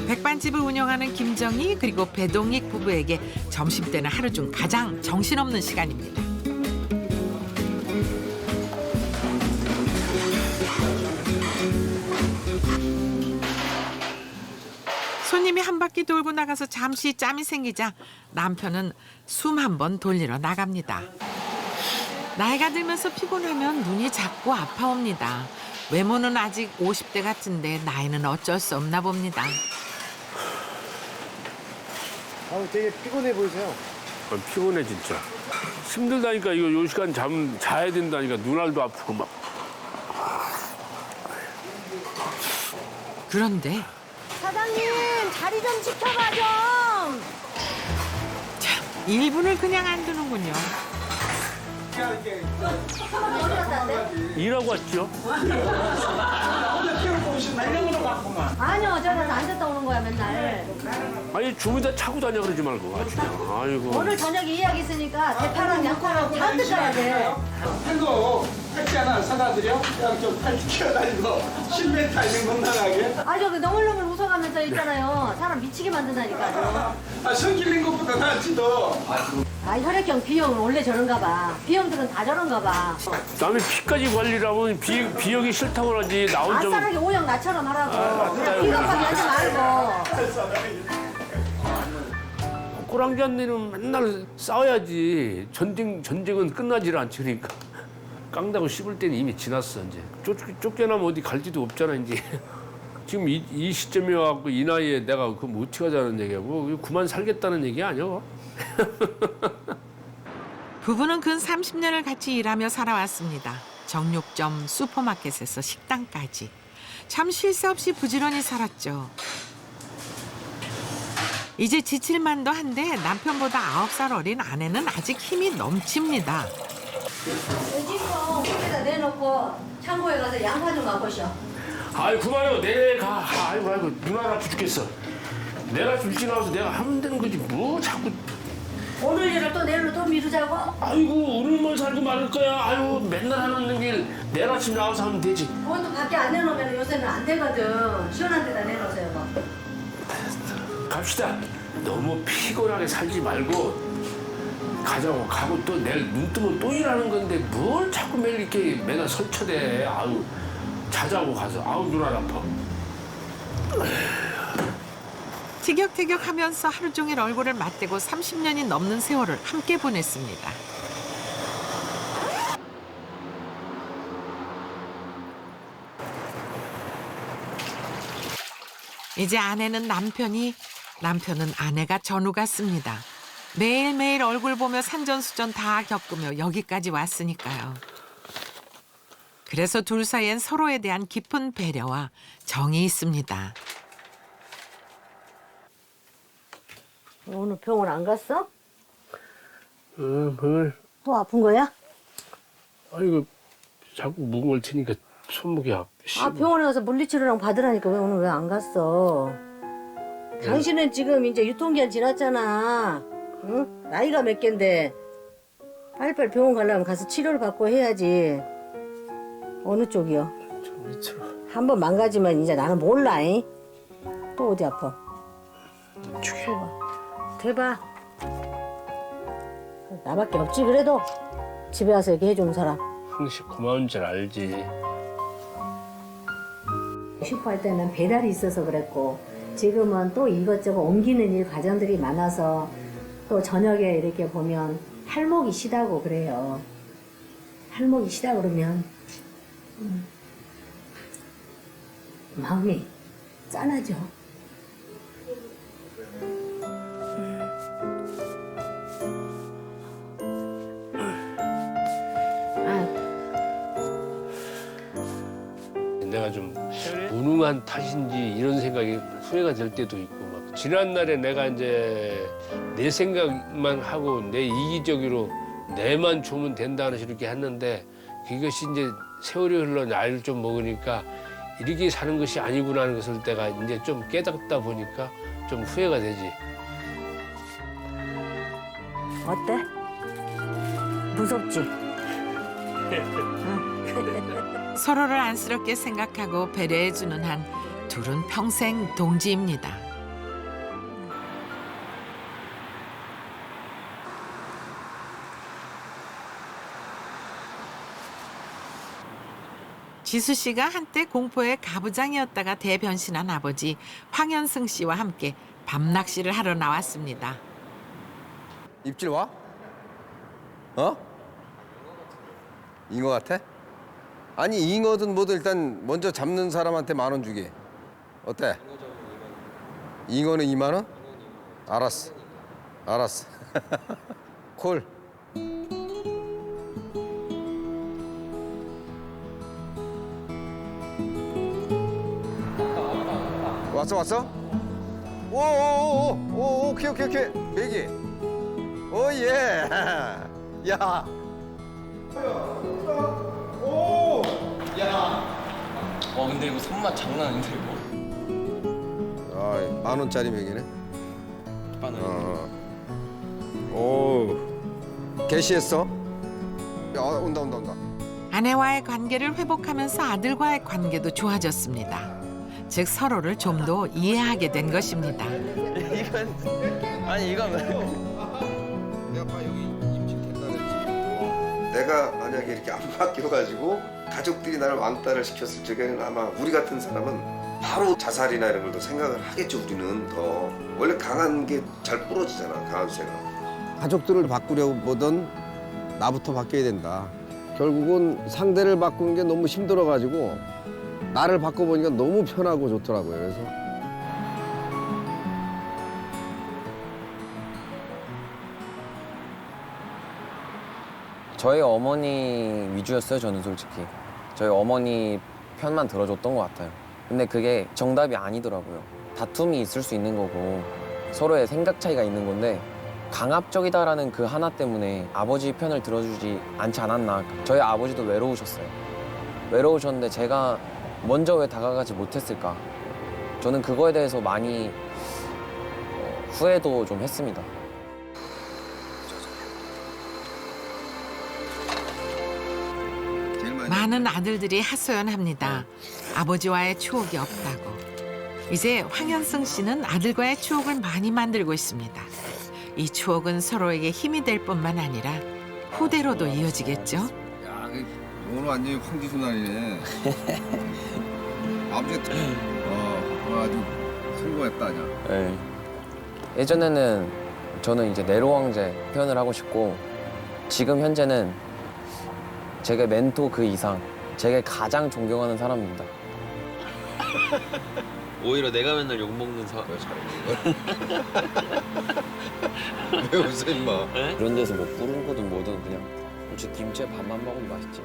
백반집을 운영하는 김정희 그리고 배동익 부부에게 점심때는 하루 중 가장 정신없는 시간입니다. 손님이 한 바퀴 돌고 나가서 잠시 짬이 생기자 남편은 숨 한 번 돌리러 나갑니다. 나이가 들면서 피곤하면 눈이 자꾸 아파옵니다. 외모는 아직 50대 같은데 나이는 어쩔 수 없나 봅니다. 되게 피곤해 보이세요. 피곤해 진짜. 힘들다니까 이거 요 시간 자야 된다니까 눈알도 아프고 막. 그런데 사장님 자리 좀 지켜봐 좀. 참 1분을 그냥 안 두는군요. 일하고 왔죠? 아니요 저래서 앉았다 오는 거야 맨날. 아니 주문다 차고 다녀 그러지 말고 그냥. 아이고. 오늘 저녁에 예약 있으니까 대파랑 양파랑 잔뜩 가야 돼. 이거 택시 하나 사다 드려? 그냥 좀 빨리 뛰어다니고 10m 있는 못 나가게. 아 저기 너물너물 웃어가면서 있잖아요. 사람 미치게 만든다니까요. 아 성질낸 것보다 낫지도. 아 혈액형 B형은 원래 저런가 봐. B형들은 다 저런가 봐. 남의 피까지 관리를 하면 B형이 싫다고 하지. 나 혼자. 아싸라게 O형 나처럼 하라고. 그냥 비겁하게 하지 말고. 꼬랑지 언니는 맨날 싸워야지. 전쟁은 끝나질 않지 그러니까. 깡다고 씹을 때는 이미 지났어 이제. 쫓겨나면 어디 갈 데도 없잖아 이제. 지금 이 시점에 와갖고 이 나이에 내가 그럼 어떻게 하자는 얘기야. 뭐 그만 살겠다는 얘기 아니야? 부부는 근 30년을 같이 일하며 살아왔습니다. 정육점, 슈퍼마켓에서 식당까지. 참 쉴 새 없이 부지런히 살았죠. 이제 지칠만도 한데 남편보다 9살 어린 아내는 아직 힘이 넘칩니다. 지금 거기다 내놓고 창고에 가서 양파 좀 갖고 오셔. 아이 그만요. 내가 아이고 눈알 아프 죽겠어. 내가 좀 일찍 나와서 내가 하면 되는 거지 뭐 자꾸. 오늘 일을 또 내일로 또 미루자고? 아이고 오늘만 살고 말을 거야. 아유 맨날 하는 일 내일 아침 나와서 하면 되지. 그것도 밖에 안 내놓으면 요새는 안 되거든. 시원한 데다 내놓으세요. 뭐. 갑시다. 너무 피곤하게 살지 말고 가자고 가고 또 내일 눈 뜨면 또 일하는 건데 뭘 자꾸 매일 이렇게 맨날 설쳐대. 아유 자자고 가서 아우 눈알 아파. 티격태격하면서 하루 종일 얼굴을 맞대고 30년이 넘는 세월을 함께 보냈습니다. 이제 아내는 남편은 아내가 전우 같습니다. 매일매일 얼굴 보며 산전수전 다 겪으며 여기까지 왔으니까요. 그래서 둘 사이엔 서로에 대한 깊은 배려와 정이 있습니다. 오늘 병원 안 갔어? 병원. 또 아픈 거야? 아이고 자꾸 무거울 테니까 손목이 아파. 아 병원에 가서 물리치료랑 받으라니까 왜 오늘 왜 안 갔어? 당신은 지금 이제 유통기한 지났잖아. 응? 나이가 몇 갠데 빨리빨리 병원 가려면 가서 치료를 받고 해야지. 어느 쪽이요? 저 밑으로. 한 번 망가지면 이제 나는 몰라. 잉? 또 어디 아파? 죽여. 대봐. 나밖에 없지 그래도 집에 와서 이렇게 해주는 사람. 흥씨 고마운 줄 알지. 슈퍼할 때는 배달이 있어서 그랬고 지금은 또 이것저것 옮기는 일 과정들이 많아서 또 저녁에 이렇게 보면 할목이 시다고 그래요. 할목이 시다 그러면 마음이 짠하죠. 내가 좀 무능한 탓인지 이런 생각이 후회가 될 때도 있고 막 지난 날에 내가 이제 내 생각만 하고 내 이기적으로 내만 주면 된다는 식으로 이렇게 했는데 그것이 이제 세월이 흘러 나이를 좀 먹으니까 이렇게 사는 것이 아니구나 하는 것을 내가 이제 좀 깨닫다 보니까 좀 후회가 되지. 어때? 무섭지? 서로를 안쓰럽게 생각하고 배려해주는 한 둘은 평생 동지입니다. 지수 씨가 한때 공포의 가부장이었다가 대변신한 아버지 황현승 씨와 함께 밤낚시를 하러 나왔습니다. 입질 와? 어? 잉어 같아? 아니 잉어든 뭐든 일단 먼저 잡는 사람한테 10,000원 주게. 어때? 잉어는 2만 원? 알았어. 알았어. 콜. 왔어? 오, 오케이. 메기. 오, 예. 야. 오, 야. 근데 이거 손맛 장난 아닌데 이거. 10,000원짜리 메기네. 오, 개시했어? 야, 온다. 아내와의 관계를 회복하면서 아들과의 관계도 좋아졌습니다. 즉 서로를 좀 더 이해하게 된 것입니다. 이건 내가 만약에 이렇게 안 바뀌어가지고 가족들이 나를 왕따를 시켰을 적에는 아마 우리 같은 사람은 바로 자살이나 이런 걸 더 생각을 하겠죠. 우리는 더 원래 강한 게 잘 부러지잖아. 강한 쇠가. 가족들을 바꾸려고 보던 나부터 바뀌어야 된다. 결국은 상대를 바꾸는 게 너무 힘들어가지고 나를 바꿔보니까 너무 편하고 좋더라고요. 그래서 저희 어머니 위주였어요. 저는 솔직히 저희 어머니 편만 들어줬던 것 같아요. 근데 그게 정답이 아니더라고요. 다툼이 있을 수 있는 거고 서로의 생각 차이가 있는 건데 강압적이다라는 그 하나 때문에 아버지 편을 들어주지 않지 않았나. 저희 아버지도 외로우셨는데 제가 먼저 왜 다가가지 못했을까. 저는 그거에 대해서 많이 후회도 좀 했습니다. 많은 아들들이 하소연합니다. 아버지와의 추억이 없다고. 이제 황현승 씨는 아들과의 추억을 많이 만들고 있습니다. 이 추억은 서로에게 힘이 될 뿐만 아니라 후대로도 이어지겠죠. 야, 오늘 완전히 황지순환이네. 아버지가 아주 성공했다, 아니야. 네. 예전에는 저는 이제 네로 황제 표현을 하고 싶고 지금 현재는 제게 멘토 그 이상 제게 가장 존경하는 사람입니다. 오히려 내가 맨날 욕먹는 사람. 왜 웃어, 임마. 그런 데서 뭐 부른 거든 뭐든 그냥 솔직히 김치에 밥만 먹으면 맛있지.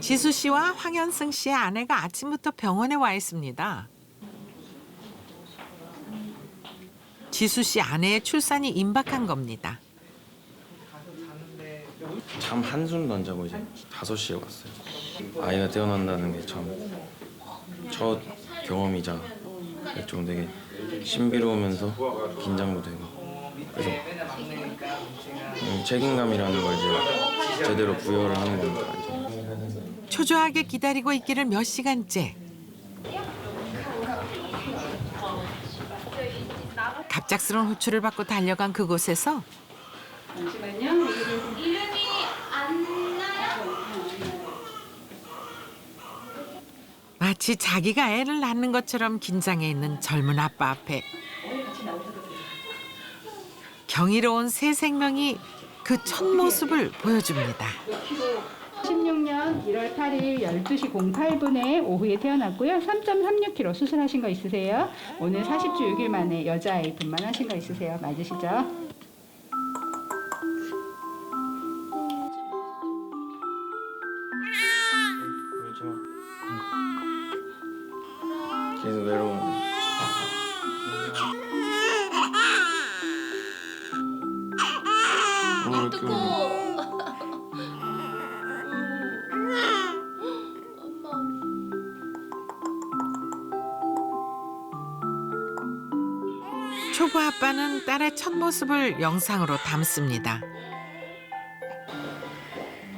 지수 씨와 황현승 씨의 아내가 아침부터 병원에 와 있습니다. 지수 씨 아내의 출산이 임박한 겁니다. 참 한숨도 안 자고 이제 5시에 왔어요. 아이가 태어난다는 게 참 첫 경험이자 좀 되게 신비로우면서 긴장도 되고 그래서 책임감이라는 걸 이제 제대로 부여를 하는 거니까 이제. 초조하게 기다리고 있기를 몇 시간째. 갑작스러운 호출을 받고 달려간 그곳에서 잠시만요. 이름이 안나요? 마치 자기가 애를 낳는 것처럼 긴장해 있는 젊은 아빠 앞에 경이로운 새 생명이 그 첫 모습을 보여줍니다. 16년 1월 8일 12시 08분에 오후에 태어났고요. 3.36kg 수술하신 거 있으세요? 오늘 40주 6일 만에 여자아이 분만하신 거 있으세요? 맞으시죠? 계속 외로운데. 초보 아빠는 딸의 첫 모습을 영상으로 담습니다.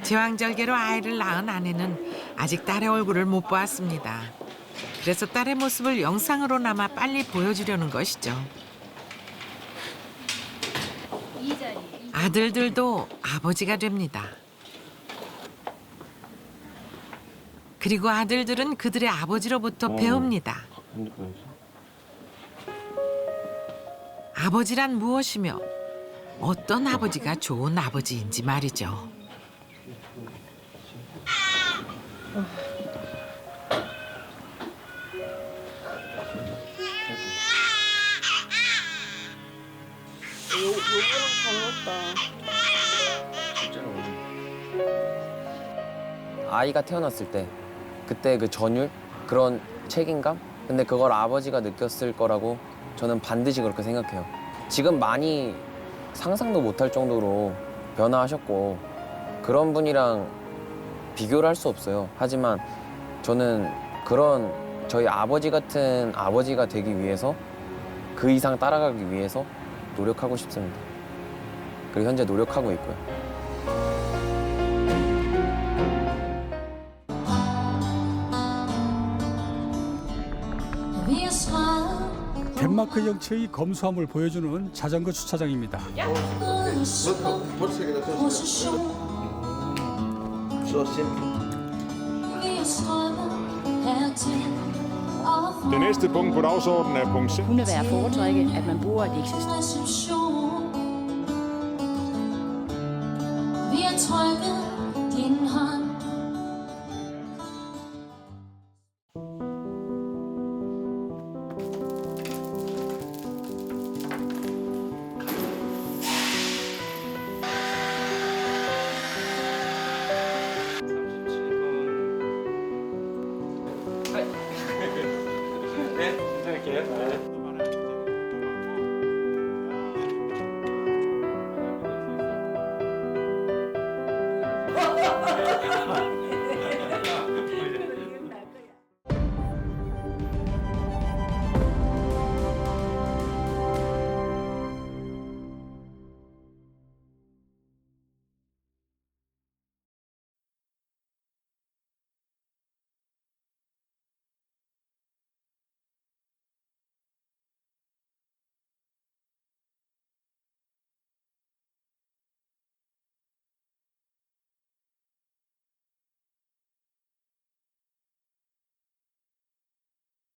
제왕절개로 아이를 낳은 아내는 아직 딸의 얼굴을 못 보았습니다. 그래서 딸의 모습을 영상으로나마 빨리 보여주려는 것이죠. 아들들도 아버지가 됩니다. 그리고 아들들은 그들의 아버지로부터 배웁니다. 아버지란 무엇이며 어떤 아버지가 좋은 아버지인지 말이죠. 아이가 태어났을 때 그때 그 전율 그런 책임감 근데 그걸 아버지가 느꼈을 거라고 저는 반드시 그렇게 생각해요. 지금 많이 상상도 못할 정도로 변화하셨고 그런 분이랑 비교를 할 수 없어요. 하지만 저는 그런 저희 아버지 같은 아버지가 되기 위해서 그 이상 따라가기 위해서 노력하고 싶습니다. 그리고 현재 노력하고 있고요. 덴마크 정치의 검소함을 보여주는 자전거 주차장입니다. Det næste punkt på dagsordenen er punkt 6. Kunne være at foretrække, at man bruger et eksisterende. Vi har trykket din hånd. 네, 인사할게요. 네.